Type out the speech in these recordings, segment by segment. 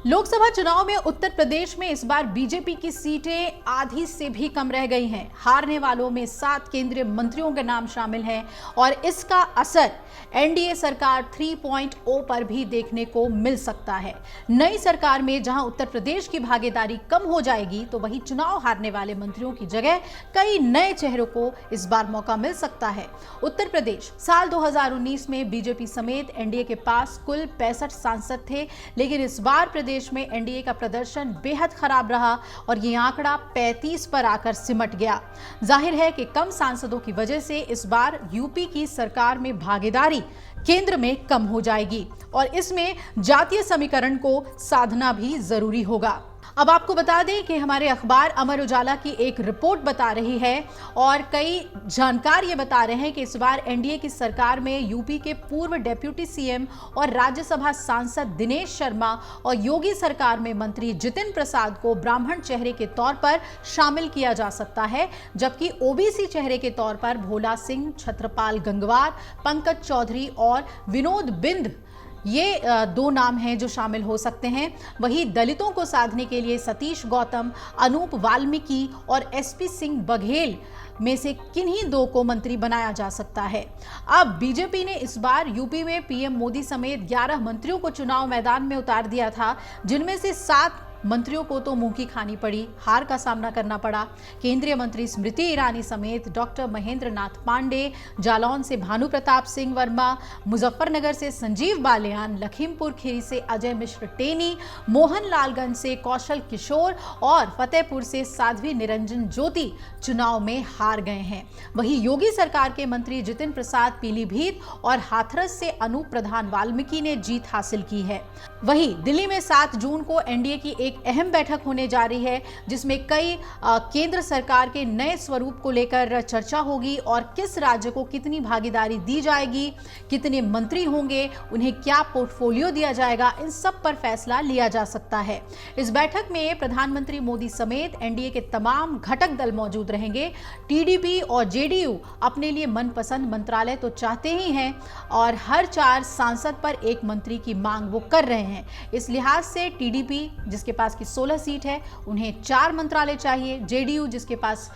लोकसभा चुनाव में उत्तर प्रदेश में इस बार बीजेपी की सीटें आधी से भी कम रह गई हैं। हारने वालों में 7 केंद्रीय मंत्रियों के नाम शामिल हैं और इसका असर एनडीए सरकार 3.0 पर भी देखने को मिल सकता है। नई सरकार में जहां उत्तर प्रदेश की भागीदारी कम हो जाएगी, तो वहीं चुनाव हारने वाले मंत्रियों की जगह कई नए चेहरों को इस बार मौका मिल सकता है। उत्तर प्रदेश साल 2019 में बीजेपी समेत एनडीए के पास कुल 65 सांसद थे, लेकिन इस बार प्रदेश में एनडीए का प्रदर्शन बेहद खराब रहा और ये आंकड़ा 35 पर आकर सिमट गया। जाहिर है कि कम सांसदों की वजह से इस बार यूपी की सरकार में भागीदारी केंद्र में कम हो जाएगी और इसमें जातीय समीकरण को साधना भी जरूरी होगा। अब आपको बता दें कि हमारे अखबार अमर उजाला की एक रिपोर्ट बता रही है और कई जानकार ये बता रहे हैं कि इस बार एनडीए की सरकार में यूपी के पूर्व डेप्यूटी सीएम और राज्यसभा सांसद दिनेश शर्मा और योगी सरकार में मंत्री जितिन प्रसाद को ब्राह्मण चेहरे के तौर पर शामिल किया जा सकता है, जबकि ओबीसी चेहरे के तौर पर भोला सिंह, छत्रपाल गंगवार, पंकज चौधरी और विनोद बिंद ये 2 नाम हैं जो शामिल हो सकते हैं। वहीं दलितों को साधने के लिए सतीश गौतम, अनूप वाल्मीकि और एसपी सिंह बघेल में से किन्हीं 2 को मंत्री बनाया जा सकता है। अब बीजेपी ने इस बार यूपी में पीएम मोदी समेत 11 मंत्रियों को चुनाव मैदान में उतार दिया था, जिनमें से 7 मंत्रियों को तो मुंह की खानी पड़ी, हार का सामना करना पड़ा। केंद्रीय मंत्री स्मृति ईरानी समेत डॉक्टर महेंद्र नाथ पांडे, जालौन से भानु प्रताप सिंह वर्मा, मुजफ्फरनगर से संजीव बालियान, लखीमपुर खीरी से अजय मिश्र टेनी, मोहन लालगंज से कौशल किशोर और फतेहपुर से साध्वी निरंजन ज्योति चुनाव में हार गए हैं। वहीं योगी सरकार के मंत्री जितिन प्रसाद पीलीभीत और हाथरस से अनूप प्रधान वाल्मीकि ने जीत हासिल की है। वहीं दिल्ली में 7 जून को एनडीए की एक अहम बैठक होने जा रही है, जिसमें कई केंद्र सरकार के नए स्वरूप को लेकर चर्चा होगी और किस राज्य को कितनी भागीदारी दी जाएगी, कितने मंत्री होंगे, उन्हें क्या पोर्टफोलियो दिया जाएगा, इन सब पर फैसला लिया जा सकता है। इस बैठक में प्रधानमंत्री मोदी समेत एनडीए के तमाम घटक दल मौजूद रहेंगे। टीडीपी और जेडीयू अपने लिए मनपसंद मंत्रालय तो चाहते ही हैं और हर 4 सांसद पर एक मंत्री की मांग वो कर रहे हैं। इस लिहाज से टीडीपी जिसके पास की 16 सीट है, उन्हें 4 मंत्रालय चाहिए। जेडीयू जिसके पास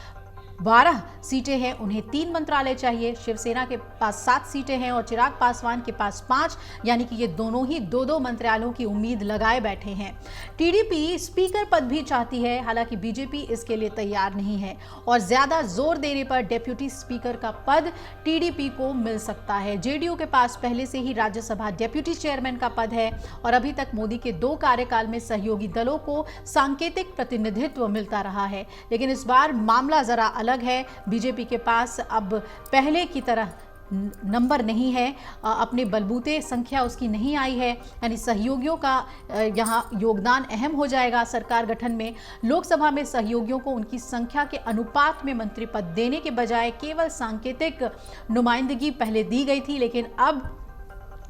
12 सीटें हैं, उन्हें 3 मंत्रालय चाहिए। शिवसेना के पास 7 सीटें हैं और चिराग पासवान के पास 5, यानी कि ये दोनों ही 2-2 मंत्रालयों की उम्मीद लगाए बैठे हैं। टीडीपी स्पीकर पद भी चाहती है, हालांकि बीजेपी इसके लिए तैयार नहीं है और ज्यादा जोर देने पर डेप्यूटी स्पीकर का पद टीडीपी को मिल सकता है। जेडीयू के पास पहले से ही राज्यसभा डेप्यूटी चेयरमैन का पद है और अभी तक मोदी के 2 कार्यकाल में सहयोगी दलों को सांकेतिक प्रतिनिधित्व मिलता रहा है, लेकिन इस बार मामला जरा अलग है। बीजेपी के पास अब पहले की तरह नंबर नहीं है, अपने बलबूते संख्या उसकी नहीं आई है, यानी सहयोगियों का यहाँ योगदान अहम हो जाएगा सरकार गठन में। लोकसभा में सहयोगियों को उनकी संख्या के अनुपात में मंत्री पद देने के बजाय केवल सांकेतिक नुमाइंदगी पहले दी गई थी, लेकिन अब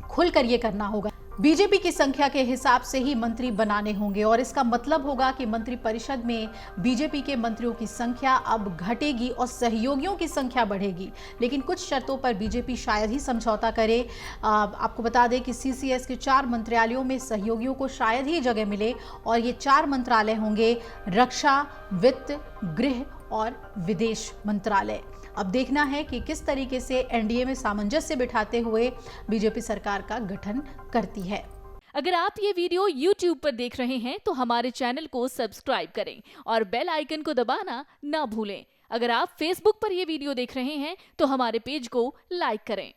खुलकर ये करना होगा। बीजेपी की संख्या के हिसाब से ही मंत्री बनाने होंगे और इसका मतलब होगा कि मंत्रिपरिषद में बीजेपी के मंत्रियों की संख्या अब घटेगी और सहयोगियों की संख्या बढ़ेगी, लेकिन कुछ शर्तों पर बीजेपी शायद ही समझौता करे। आपको बता दें कि सीसीएस के 4 मंत्रालयों में सहयोगियों को शायद ही जगह मिले और ये 4 मंत्रालय होंगे रक्षा, वित्त, गृह और विदेश मंत्रालय। अब देखना है कि किस तरीके से एनडीए में सामंजस्य बिठाते हुए बीजेपी सरकार का गठन करती है। अगर आप ये वीडियो YouTube पर देख रहे हैं तो हमारे चैनल को सब्सक्राइब करें और बेल आइकन को दबाना ना भूलें। अगर आप Facebook पर ये वीडियो देख रहे हैं तो हमारे पेज को लाइक करें।